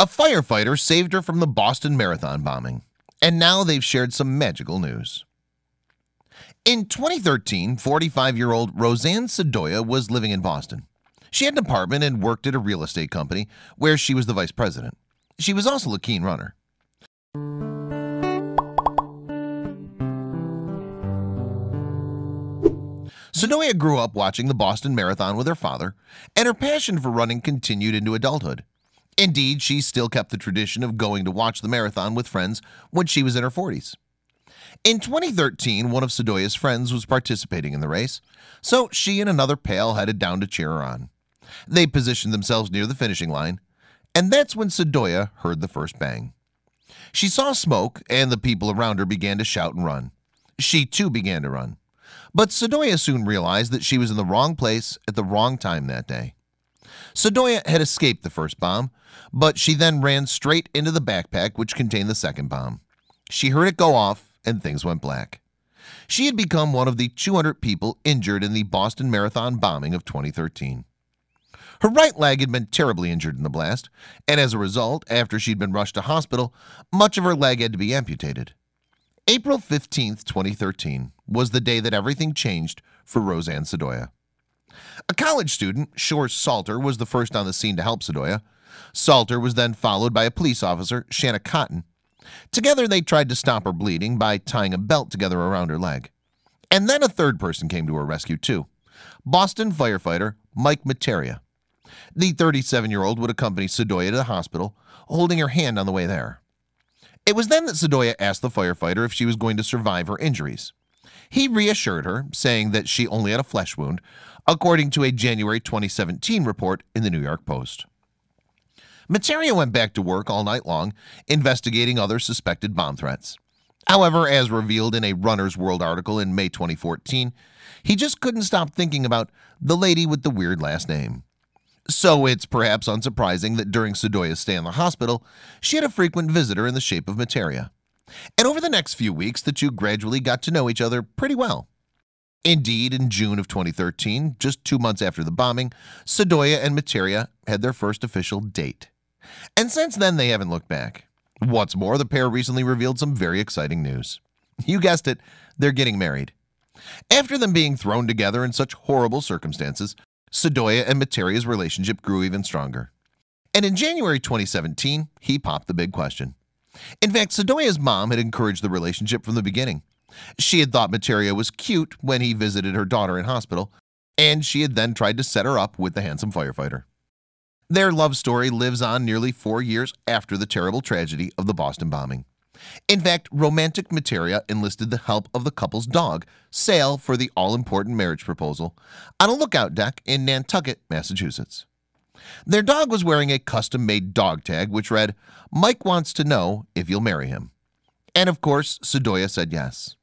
A firefighter saved her from the Boston Marathon bombing, and now they've shared some magical news. In 2013, 45-year-old Roseanne Sadoya was living in Boston. She had an apartment and worked at a real estate company where she was the vice president. She was also a keen runner. Sadoya grew up watching the Boston Marathon with her father, and her passion for running continued into adulthood. Indeed, she still kept the tradition of going to watch the marathon with friends when she was in her 40s. In 2013, one of Sadoya's friends was participating in the race, so she and another pal headed down to cheer her on. They positioned themselves near the finishing line, and that's when Sadoya heard the first bang. She saw smoke, and the people around her began to shout and run. She too began to run. But Sadoya soon realized that she was in the wrong place at the wrong time that day. Sadoya had escaped the first bomb, but she then ran straight into the backpack which contained the second bomb. She heard it go off, and things went black. She had become one of the 200 people injured in the Boston Marathon bombing of 2013. Her right leg had been terribly injured in the blast, and as a result, after she'd been rushed to hospital, much of her leg had to be amputated. April 15, 2013 was the day that everything changed for Roseanne Sadoya. A college student, Shore Salter, was the first on the scene to help Sadoya. Salter was then followed by a police officer, Shanna Cotton. Together they tried to stop her bleeding by tying a belt together around her leg. And then a third person came to her rescue too, Boston firefighter Mike Materia. The 37-year-old would accompany Sadoya to the hospital, holding her hand on the way there. It was then that Sadoya asked the firefighter if she was going to survive her injuries. He reassured her, saying that she only had a flesh wound, according to a January 2017 report in the New York Post. Materia went back to work all night long, investigating other suspected bomb threats. However, as revealed in a Runner's World article in May 2014, he just couldn't stop thinking about the lady with the weird last name. So it's perhaps unsurprising that during Sadoya's stay in the hospital, she had a frequent visitor in the shape of Materia. And over the next few weeks, the two gradually got to know each other pretty well. Indeed, in June of 2013, just 2 months after the bombing, Sadoya and Materia had their first official date. And since then, they haven't looked back. What's more, the pair recently revealed some very exciting news. You guessed it, they're getting married. After them being thrown together in such horrible circumstances, Sadoya and Materia's relationship grew even stronger. And in January 2017, he popped the big question. In fact, Sadoya's mom had encouraged the relationship from the beginning. She had thought Materia was cute when he visited her daughter in hospital, and she had then tried to set her up with the handsome firefighter. Their love story lives on nearly 4 years after the terrible tragedy of the Boston bombing. In fact, romantic Materia enlisted the help of the couple's dog, Sale, for the all-important marriage proposal on a lookout deck in Nantucket, Massachusetts. Their dog was wearing a custom-made dog tag which read, "Mike wants to know if you'll marry him." And of course, Sadoya said yes.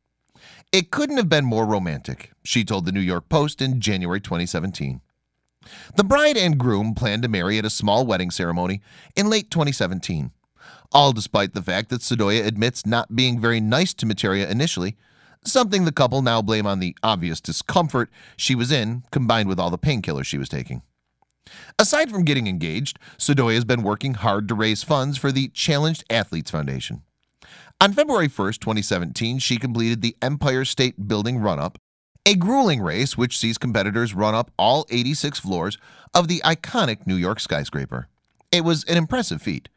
It couldn't have been more romantic, she told the New York Post in January 2017. The bride and groom planned to marry at a small wedding ceremony in late 2017. All despite the fact that Sadoya admits not being very nice to Materia initially, something the couple now blame on the obvious discomfort she was in, combined with all the painkillers she was taking. Aside from getting engaged, Sadoya has been working hard to raise funds for the Challenged Athletes Foundation. On February 1st, 2017, she completed the Empire State Building Run-Up, a grueling race which sees competitors run up all 86 floors of the iconic New York skyscraper. It was an impressive feat,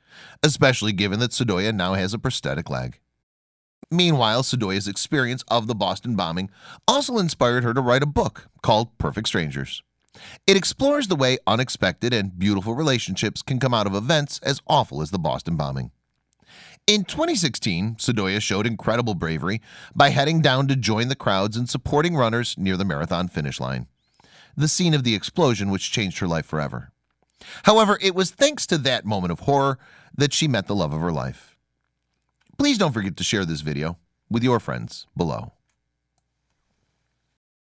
especially given that Sadoya now has a prosthetic leg. Meanwhile, Sadoya's experience of the Boston bombing also inspired her to write a book called Perfect Strangers. It explores the way unexpected and beautiful relationships can come out of events as awful as the Boston bombing. In 2016, Sadoya showed incredible bravery by heading down to join the crowds and supporting runners near the marathon finish line, the scene of the explosion which changed her life forever. However, it was thanks to that moment of horror that she met the love of her life. Please don't forget to share this video with your friends below.